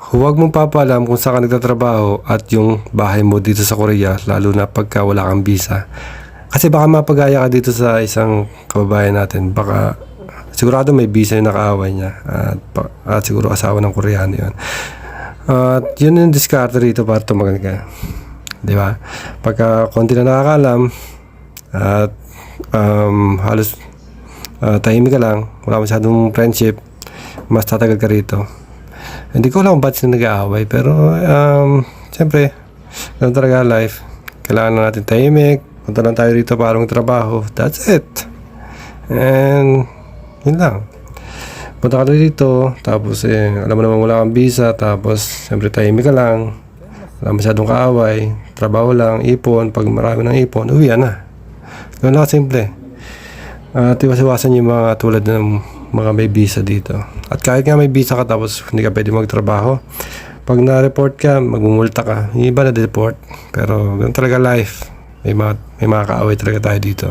Huwag mong papalam kung saan ka nagtatrabaho at yung bahay mo dito sa Korea, lalo na pagka wala kang visa. Kasi baka mapagaya ka dito sa isang kababayan natin. Baka sigurado may visa yung nakaaway niya at siguro asawa ng Koreano yun. At yun yung diskarte rito para tumagal ka. Di ba? Pagka konti na nakakalam at halos tahimik ka lang, wala masyadong friendship, mas tatagal ka rito. Hindi ko alam kung ba't sila nag-aaway, pero siyempre ganun talaga life. Kailangan na natin tahimik, punta lang tayo rito para magtrabaho, that's it. And yun lang, punta ka dito, tapos alam mo naman wala kang visa, tapos siyempre tahimik ka lang, wala masyadong kaaway, trabaho lang, ipon, pag marami ng ipon, uwian na. Ganun lang simple. At iwas-iwasan yung mga tulad ng mga may visa dito. At kahit nga may visa ka tapos hindi ka pwede magtrabaho, pag na-report ka, magmumulta ka. Yung iba na-deport. Pero ganun talaga life. May mga kaaway talaga tayo dito.